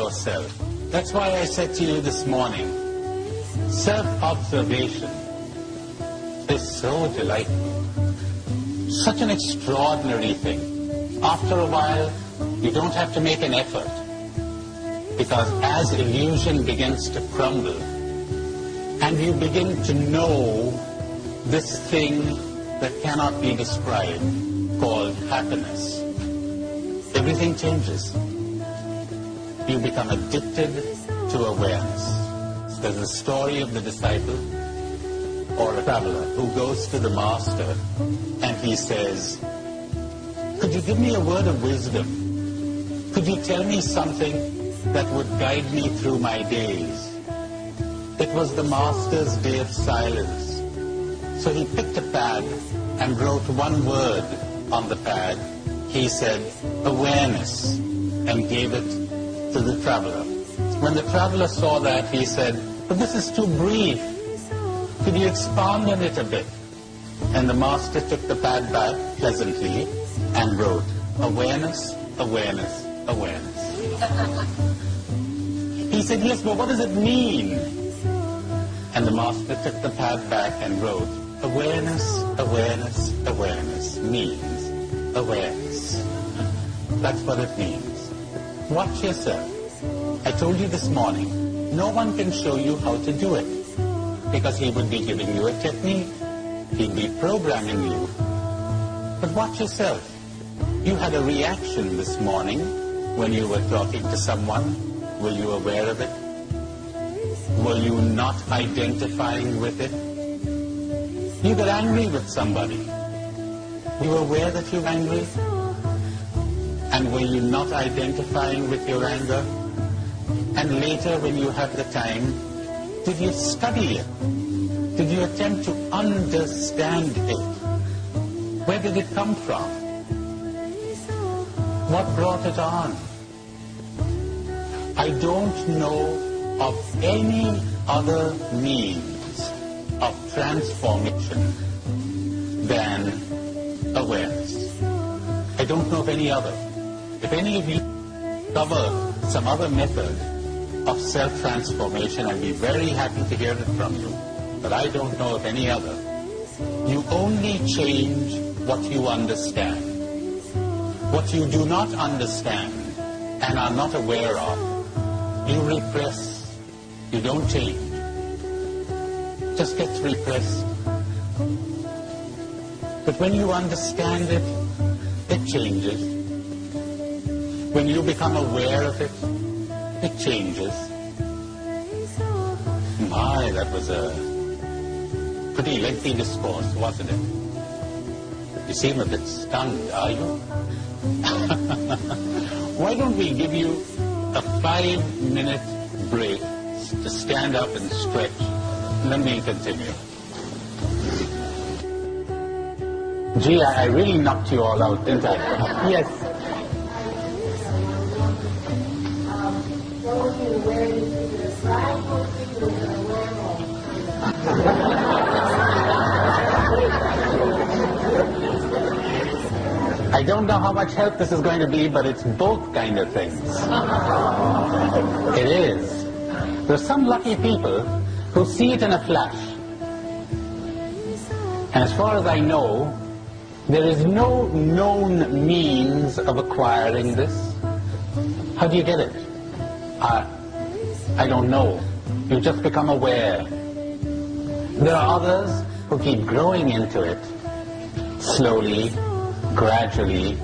yourself. That's why I said to you this morning, self-observation is so delightful. Such an extraordinary thing. After a while, you don't have to make an effort. Because as illusion begins to crumble, and you begin to know this thing that cannot be described, called happiness, everything changes. You become addicted to awareness. There's a story of the disciple or a traveler who goes to the master and he says, could you give me a word of wisdom? Could you tell me something that would guide me through my days? It was the master's day of silence. So he picked a pad and wrote one word on the pad. He said, awareness, and gave it to the traveler. When the traveler saw that, he said, but this is too brief. Could you expand on it a bit? And the master took the pad back pleasantly and wrote, awareness, awareness, awareness. He said, yes, but what does it mean? And the master took the pad back and wrote, awareness, awareness, awareness means awareness. That's what it means. Watch yourself. I told you this morning, no one can show you how to do it because he would be giving you a technique. He'd be programming you. But watch yourself. You had a reaction this morning when you were talking to someone. Were you aware of it? Were you not identifying with it? You got angry with somebody. You were aware that you're angry? And were you not identifying with your anger? And later, when you had the time, did you study it? Did you attempt to understand it? Where did it come from? What brought it on? I don't know of any other means of transformation than awareness. I don't know of any other. If any of you cover some other method of self-transformation, I'd be very happy to hear it from you. But I don't know of any other. You only change what you understand. What you do not understand and are not aware of, you repress. You don't change. Just gets repressed. But when you understand it, it changes. When you become aware of it, it changes. My, that was a pretty lengthy discourse, wasn't it? You seem a bit stunned, are you? Why don't we give you a 5-minute break to stand up and stretch, and then we'll continue. Gee, I really knocked you all out, didn't I? Yes. I don't know how much help this is going to be, but it's both kind of things. It is. There's some lucky people who see it in a flash. And as far as I know, there is no known means of acquiring this. How do you get it? I don't know. You just become aware. There are others who keep growing into it slowly, gradually,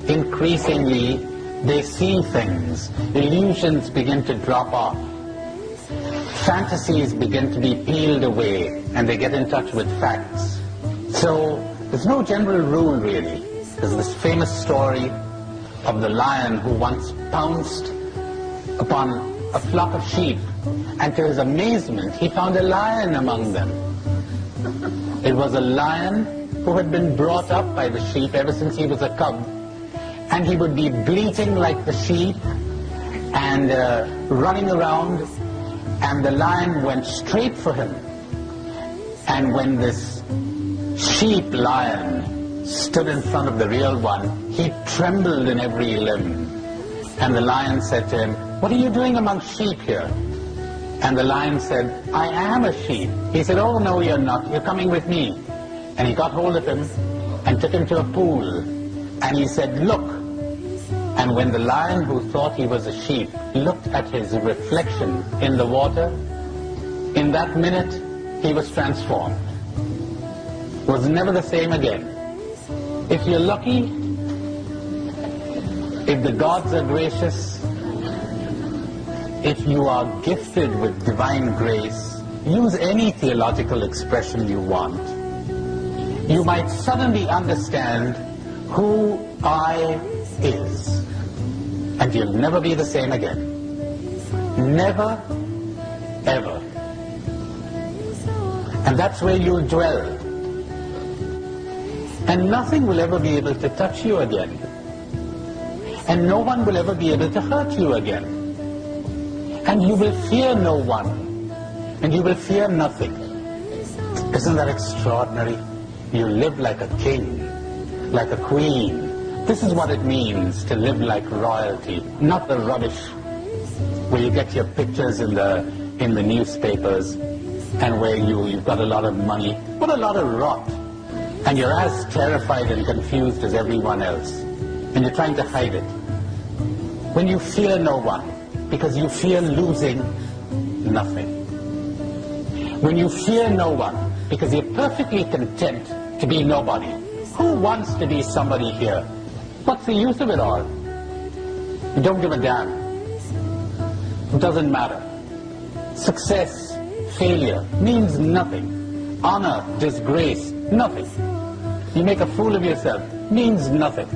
increasingly. They see things. Illusions begin to drop off. Fantasies begin to be peeled away, and they get in touch with facts. So there's no general rule, really. There's this famous story of the lion who once pounced upon a flock of sheep, and to his amazement, he found a lion among them. It was a lion who had been brought up by the sheep ever since he was a cub, and he would be bleating like the sheep and running around, and the lion went straight for him. And when this sheep lion stood in front of the real one, he trembled in every limb. And the lion said to him, "What are you doing among sheep here?" And the lion said, "I am a sheep." He said, "Oh, no, you're not. You're coming with me." And he got hold of him and took him to a pool. And he said, "Look." And when the lion, who thought he was a sheep, looked at his reflection in the water, in that minute, he was transformed. Was never the same again. If you're lucky, if the gods are gracious, if you are gifted with divine grace, use any theological expression you want, you might suddenly understand who I is. And you'll never be the same again. Never, ever. And that's where you'll dwell. And nothing will ever be able to touch you again. And no one will ever be able to hurt you again. And you will fear no one. And you will fear nothing. Isn't that extraordinary? You live like a king, like a queen. This is what it means to live like royalty, not the rubbish where you get your pictures in the newspapers and where you've got a lot of money. What a lot of rot. And you're as terrified and confused as everyone else. And you're trying to hide it. When you fear no one, because you fear losing nothing. When you fear no one, because you're perfectly content to be nobody. Who wants to be somebody here? What's the use of it all? You don't give a damn. It doesn't matter. Success, failure means nothing. Honor, disgrace, nothing. You make a fool of yourself, means nothing.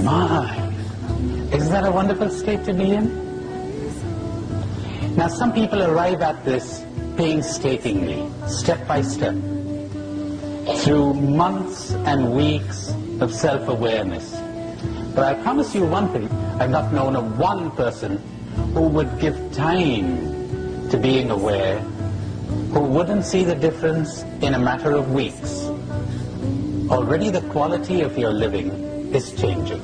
My, isn't that a wonderful state to be in? Now some people arrive at this painstakingly, step by step, through months and weeks of self-awareness. But I promise you one thing, I've not known of one person who would give time to being aware, who wouldn't see the difference in a matter of weeks. Already the quality of your living is changing.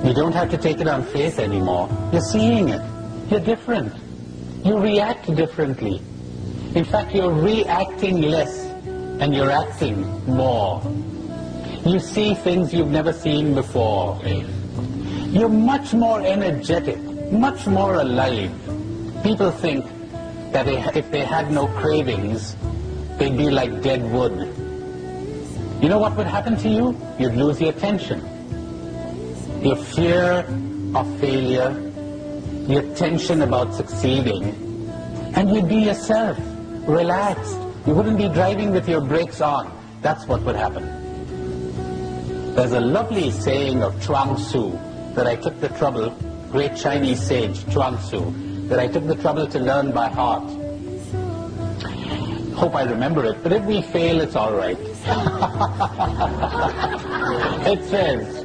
You don't have to take it on faith anymore. You're seeing it. You're different. You react differently. In fact, you're reacting less and you're acting more. You see things you've never seen before. You're much more energetic, much more alive. People think that if they had no cravings, they'd be like dead wood. You know what would happen to you? You'd lose your tension. Your fear of failure, your tension about succeeding, and you'd be yourself, relaxed. You wouldn't be driving with your brakes on. That's what would happen. There's a lovely saying of Chuang Tzu that I took the trouble, great Chinese sage Chuang Tzu, that I took the trouble to learn by heart. Hope I remember it, but if we fail, it's all right. It says,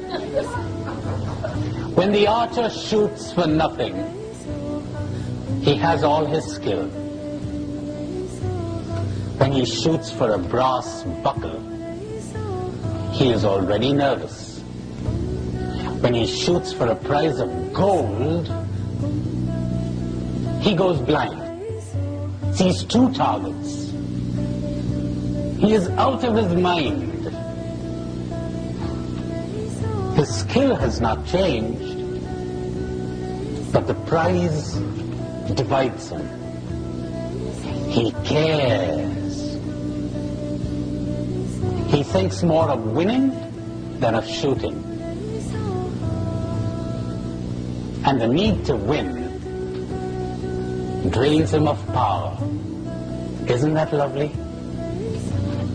when the archer shoots for nothing, he has all his skill. When he shoots for a brass buckle, he is already nervous. When he shoots for a prize of gold, he goes blind, sees two targets. He is out of his mind. His skill has not changed, but the prize divides him. He cares. He thinks more of winning than of shooting. And the need to win drains him of power. Isn't that lovely?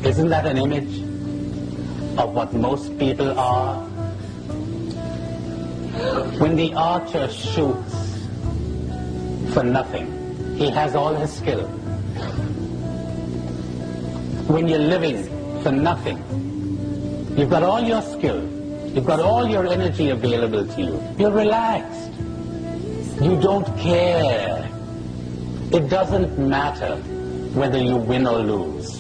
Isn't that an image of what most people are? When the archer shoots for nothing, he has all his skill. When you're living for nothing, you've got all your skill, you've got all your energy available to you, you're relaxed, you don't care. It doesn't matter whether you win or lose.